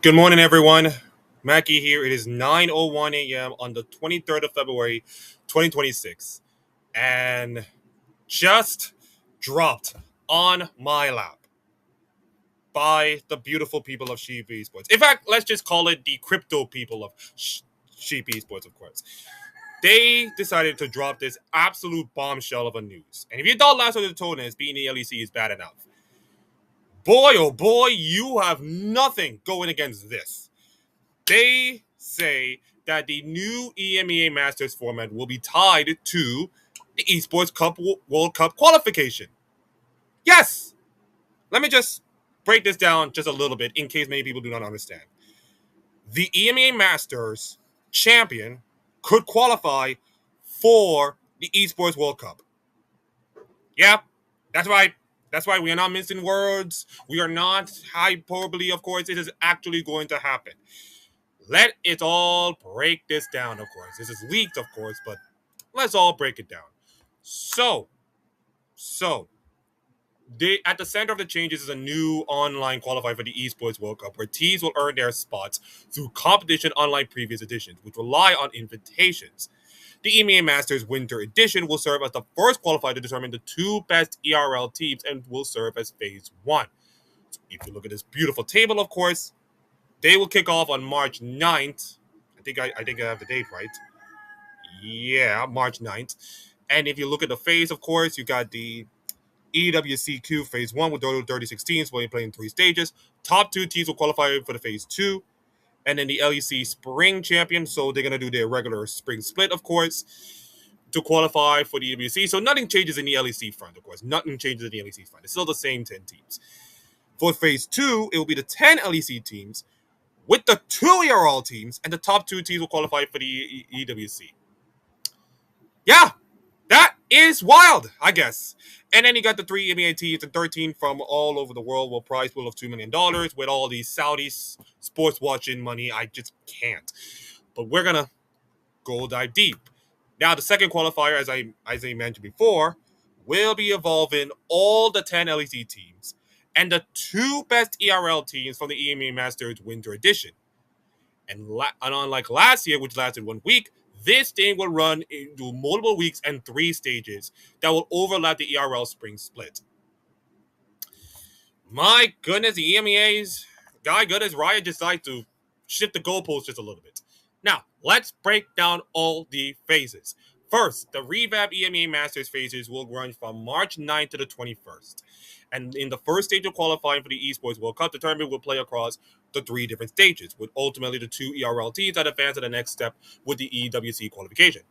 Good morning, everyone. Mackie here. It is 9:01 a.m. on the 23rd of February, 2026, and just dropped on my lap by the beautiful people of Sheep Esports. In fact, let's just call it the crypto people of Sheep Esports, of course. They decided to drop this absolute bombshell of a news. And if you thought last of the Tonus being the LEC is bad enough, boy, oh boy, you have nothing going against this. They say that the new EMEA Masters format will be tied to the Esports Cup World Cup qualification. Yes! Let me just break this down just a little bit in case many people do not understand. The EMEA Masters champion could qualify for the Esports World Cup. Yeah, that's right. That's right. We are not mincing words. We are not hyperbole, of course. It is actually going to happen. Let it all break this down, of course. This is leaked, of course, but let's all break it down. So, so at the center of the changes is a new online qualifier for the Esports World Cup, where teams will earn their spots through competition online previous editions, which rely on invitations. The EMEA Masters Winter Edition will serve as the first qualifier to determine the two best ERL teams and will serve as phase one. So if you look at this beautiful table, of course, they will kick off on March 9th. I think I have the date right. Yeah, March 9th. And if you look at the phase, of course, you got the EWCQ phase 1 with total 36 teams, will be playing three stages. Top two teams will qualify for the phase 2. And then the LEC Spring Champion, so they're going to do their regular spring split, of course, to qualify for the EWC. So nothing changes in the LEC front, of course. Nothing changes in the LEC front. It's still the same 10 teams. For phase 2, it will be the 10 LEC teams with the two ERL teams, and the top two teams will qualify for the EWC. Yeah, that is wild, I guess. And then you got the three EMEA teams and 13 from all over the world with a prize pool of $2 million with all these Saudi sports watching money. I just can't. But we're going to go dive deep. Now, the second qualifier, as I mentioned before, will be involving all the 10 LEC teams and the two best ERL teams from the EMEA Masters Winter Edition. And unlike last year, which lasted 1 week, this thing will run into multiple weeks and three stages that will overlap the ERL spring split. My goodness, the EMEA's guy good as Riot decided to shift the goalposts just a little bit. Now, let's break down all the phases. First, the revamped EMEA Masters phases will run from March 9th to the 21st. And in the first stage of qualifying for the Esports World Cup, the tournament will play across the three different stages, with ultimately the two ERL teams that advance to the next step with the EWC qualification.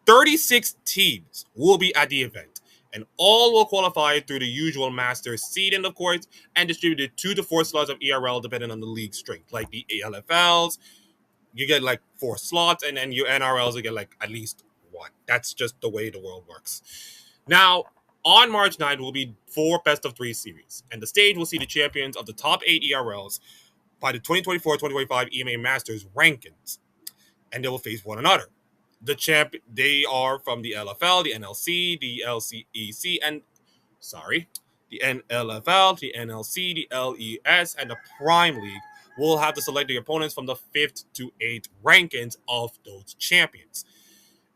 36 teams will be at the event, and all will qualify through the usual Masters seeding, of course, and distributed 2 to 4 slots of ERL depending on the league strength. Like the ALFLs, you get like 4 slots, and then your NRLs, you get like at least one. That's just the way the world works. Now, on March 9th will be 4 best-of-3 series, and the stage will see the champions of the top 8 ERLs by the 2024-2025 EMA Masters rankings, and they will face one another. They are from the LFL, the NLC, the LCEC, and the NLFL, the NLC, the LES, and the Prime League will have to select the opponents from the 5th to 8th rankings of those champions.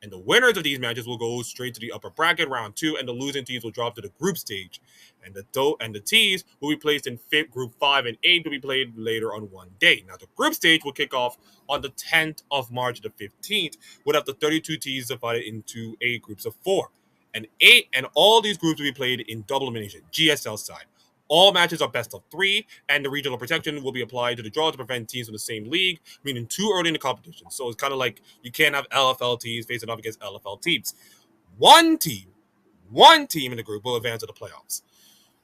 And the winners of these matches will go straight to the upper bracket round 2, and the losing teams will drop to the group stage. And the teams will be placed in group 5 and 8 to be played later on one day. Now the group stage will kick off on the 10th of March to the 15th, with up to 32 teams divided into 8 groups of 4. And all these groups will be played in double elimination, GSL side. All matches are best of 3, and the regional protection will be applied to the draw to prevent teams from the same league, meaning too early in the competition. So it's kind of like you can't have LFL teams facing off against LFL teams. One team in the group will advance to the playoffs.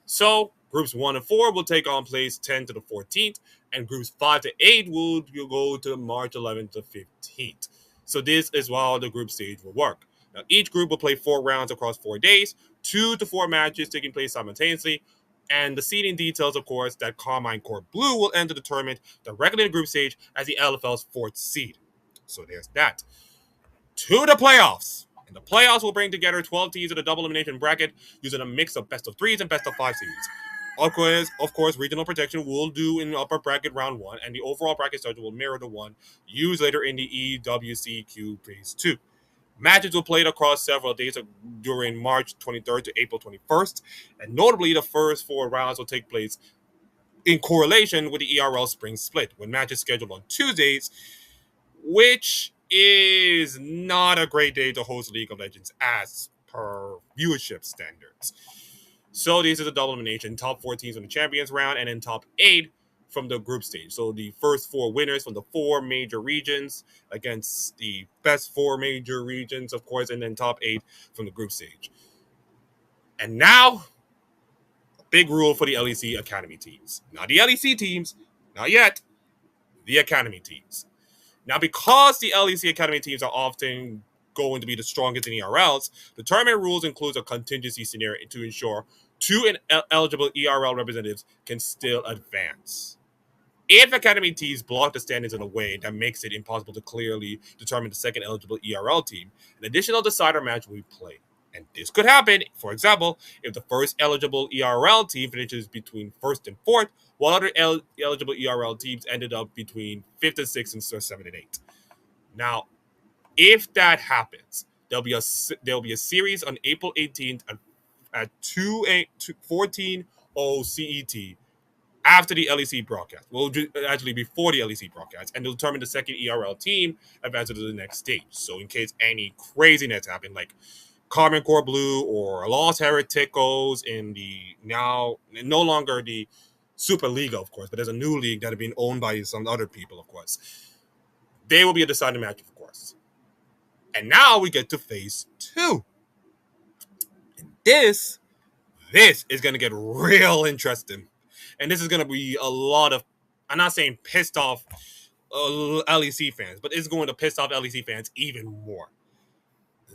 So groups 1 and 4 will take on place 10 to the 14th, and groups 5 to 8 will go to March 11th to 15th. So this is how the group stage will work. Now each group will play 4 rounds across 4 days, 2 to 4 matches taking place simultaneously. And the seeding details, of course, that Carmine Core Blue will enter the tournament directly in the group stage as the LFL's 4th seed. So there's that. To the playoffs. And the playoffs will bring together 12 teams in a double elimination bracket using a mix of best of 3s and best of 5 series. Of course, regional protection will do in upper bracket round one, and the overall bracket schedule will mirror the one used later in the EWCQ Phase 2. Matches were played across several days during March 23rd to April 21st, and notably, the first four rounds will take place in correlation with the ERL spring split, when matches scheduled on Tuesdays, which is not a great day to host League of Legends as per viewership standards. So this is a double elimination: top four teams from the champions round, and then top eight from the group stage. So the first four winners from the four major regions against the best four major regions, of course, and then top eight from the group stage. And now, a big rule for the LEC Academy teams. Not the LEC teams, not yet, the Academy teams. Now, because the LEC Academy teams are often going to be the strongest in ERLs, the tournament rules includes a contingency scenario to ensure two eligible ERL representatives can still advance. If Academy teams block the standings in a way that makes it impossible to clearly determine the second eligible ERL team, an additional decider match will be played. And this could happen, for example, if the first eligible ERL team finishes between first and fourth, while other eligible ERL teams ended up between fifth and sixth and seventh and eighth. Now, if that happens, there'll be a series on April 18th at 14:00 CET after the LEC broadcast. Well, actually before the LEC broadcast, and they'll determine the second ERL team advances to the next stage. So in case any craziness happen, like Carmen Core Blue or Los Hereticos in the now no longer the Super Liga, of course, but there's a new league that has been owned by some other people, of course. They will be a deciding match, of course. And now we get to phase two. And this is going to get real interesting. And this is going to be a lot of, I'm not saying pissed off LEC fans, but it's going to piss off LEC fans even more.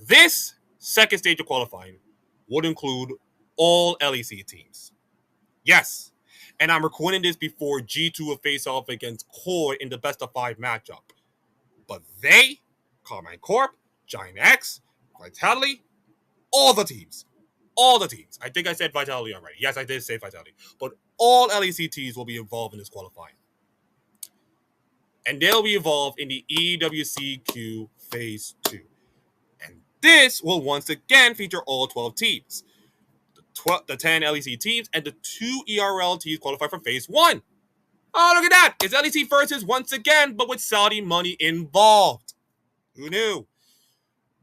This second stage of qualifying would include all LEC teams. Yes. And I'm recording this before G2 will face off against Core in the best of five matchup. But they, Carmine Corp, Giant X, Vitality, all the teams. All the teams. I think I said Vitality already. Yes, I did say Vitality. But all LEC teams will be involved in this qualifying. And they'll be involved in the EWCQ Phase 2. And this will once again feature all 12 teams. The 10 LEC teams and the 2 ERL teams qualify for Phase 1. Oh, look at that. It's LEC versus once again, but with Saudi money involved. Who knew?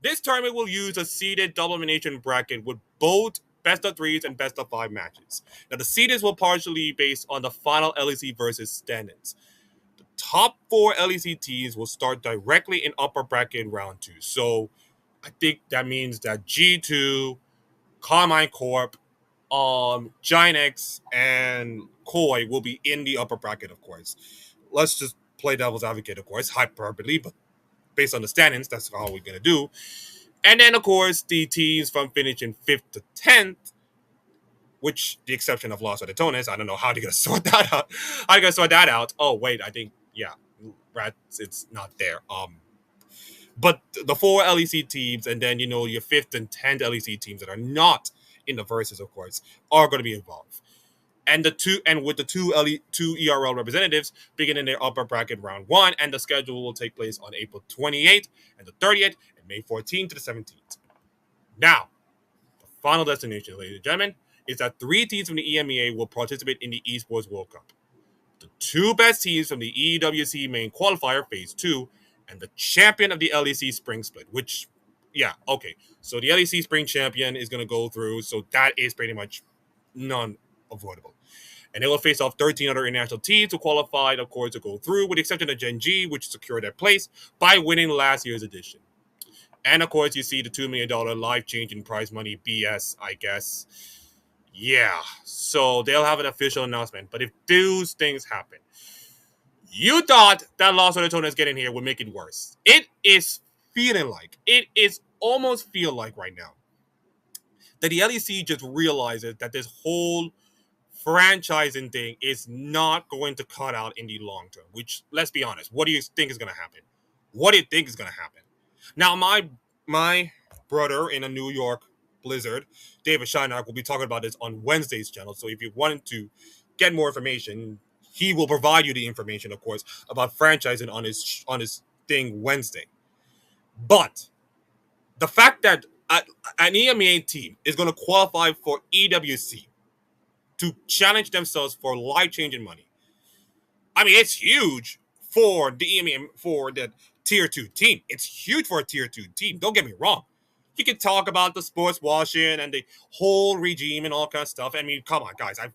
This tournament will use a seeded double elimination bracket with both best of threes and best of five matches. Now, the seededs will partially based on the final LEC versus standings. The top four LEC teams will start directly in upper bracket round 2. So, I think that means that G2, Carmine Corp, Giant X, and Koi will be in the upper bracket, of course. Let's just play devil's advocate, of course, hyperbole, but based on the standings, that's how we're going to do. And then, of course, the teams from finishing 5th to 10th, which the exception of Los Adetones, I don't know how they're going to sort that out. How are you going to sort that out? Oh, wait, I think, yeah, it's not there. But the 4 LEC teams, and then, your 5th and 10th LEC teams that are not in the verses, of course, are going to be involved. And with the two ERL representatives beginning their upper bracket round 1, and the schedule will take place on April 28th and the 30th and May 14th to the 17th. Now, the final destination, ladies and gentlemen, is that 3 teams from the EMEA will participate in the Esports World Cup. The 2 best teams from the EWC main qualifier Phase 2 and the champion of the LEC Spring Split, which, yeah, okay. So the LEC Spring Champion is going to go through, so that is pretty much non-avoidable. And they will face off 13 other international teams who qualified, of course, to go through, with the exception of Gen G, which secured their place by winning last year's edition. And, of course, you see the $2 million life-changing prize money BS, I guess. Yeah, so they'll have an official announcement. But if those things happen, you thought that Los Oratones getting here would make it worse. It is almost feel like right now that the LEC just realizes that this whole franchising thing is not going to cut out in the long term, which, let's be honest, what do you think is going to happen? What do you think is going to happen? Now, my brother in New York Blizzard, David Shinar, will be talking about this on Wednesday's channel. So if you wanted to get more information, he will provide you the information, of course, about franchising on his thing Wednesday. But the fact that an EMEA team is going to qualify for EWC to challenge themselves for life-changing money, I mean, it's huge for the EMEA, for the tier 2 team. It's huge for a tier 2 team. Don't get me wrong. You can talk about the sports washing and the whole regime and all kinds of stuff. I mean, come on, guys. I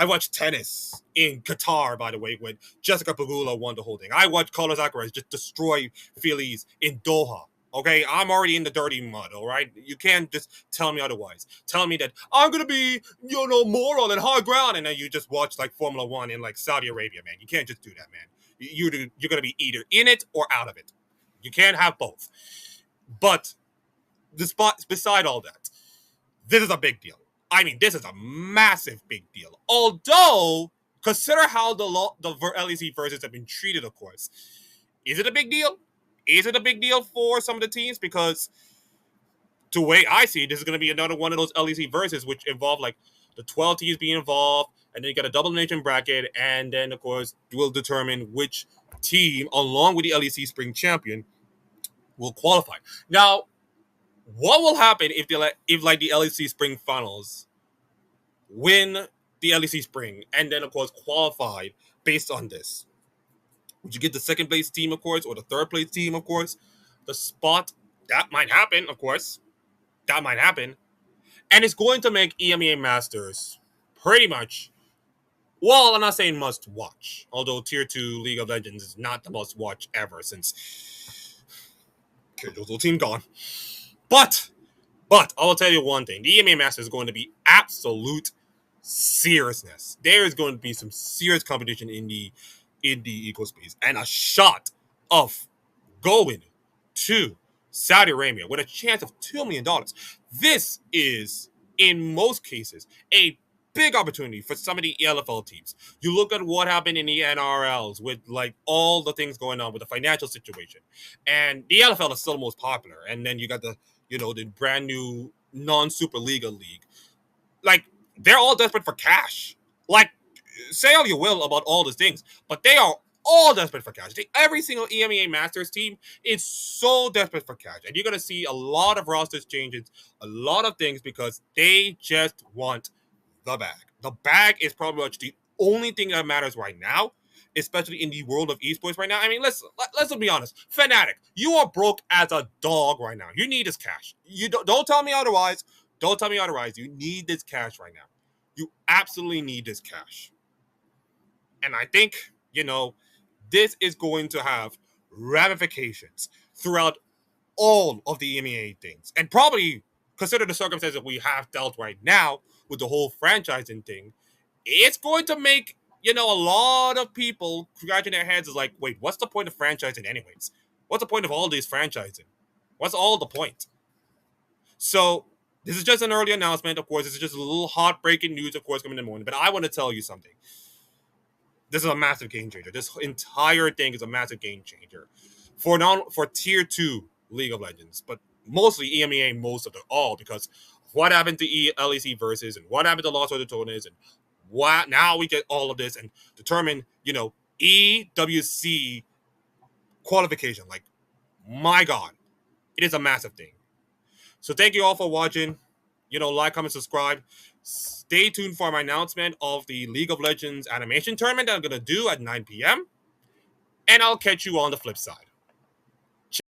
watched tennis in Qatar, by the way, when Jessica Pegula won the whole thing. I watched Carlos Alcaraz just destroy Feliz in Doha. Okay, I'm already in the dirty mud, all right? You can't just tell me otherwise. Tell me that I'm going to be, moral and high ground, and then you just watch, like, Formula One in, like, Saudi Arabia, man. You can't just do that, man. You're going to be either in it or out of it. You can't have both. But beside all that, this is a big deal. I mean, this is a massive big deal. Although, consider how the LEC versus have been treated, of course. Is it a big deal? Is it a big deal for some of the teams? Because the way I see it, this is going to be another one of those LEC versus, which involve like the 12 teams being involved, and then you got a double elimination bracket, and then, of course, will determine which team, along with the LEC Spring Champion, will qualify. Now, what will happen if the LEC Spring Finals win the LEC Spring and then, of course, qualified based on this? Would you get the second place team, of course, or the third place team, of course? The spot, that might happen, of course. That might happen. And it's going to make EMEA Masters pretty much, well, I'm not saying must watch, although Tier 2 League of Legends is not the must watch ever since Kyrgyz's little team gone. But I will tell you one thing. The EMEA Masters is going to be absolute seriousness. There is going to be some serious competition in the eco space, and a shot of going to Saudi Arabia with a chance of $2 million. This is, in most cases, a big opportunity for some of the LFL teams. You look at what happened in the NRLs with like all the things going on with the financial situation, and the LFL is still the most popular. And then you got the brand new non-Super Liga league. Like, they're all desperate for cash. Like, say all you will about all these things, but they are all desperate for cash. Every single EMEA Masters team is so desperate for cash. And you're going to see a lot of rosters changes, a lot of things, because they just want the bag. The bag is probably much the only thing that matters right now, especially in the world of esports right now. I mean, let's be honest. Fnatic, you are broke as a dog right now. You need this cash. You don't tell me otherwise. Don't tell me otherwise. You need this cash right now. You absolutely need this cash. And I think, this is going to have ramifications throughout all of the EMEA things. And probably, consider the circumstances we have dealt right now with the whole franchising thing, it's going to make, a lot of people scratching their heads is like, wait, what's the point of franchising anyways? What's the point of all this franchising? What's all the point? So, this is just an early announcement, of course. This is just a little hot-breaking news, of course, coming in the morning. But I want to tell you something. This is a massive game changer. This entire thing is a massive game changer for Tier 2 League of Legends, but mostly EMEA most of all, because what happened to LEC versus and what happened to Lost Order Tournaments, and what now we get all of this and determine, EWC qualification. Like, my God, it is a massive thing. So thank you all for watching. Like, comment, subscribe. Stay tuned for my announcement of the League of Legends animation tournament that I'm going to do at 9 p.m. And I'll catch you on the flip side.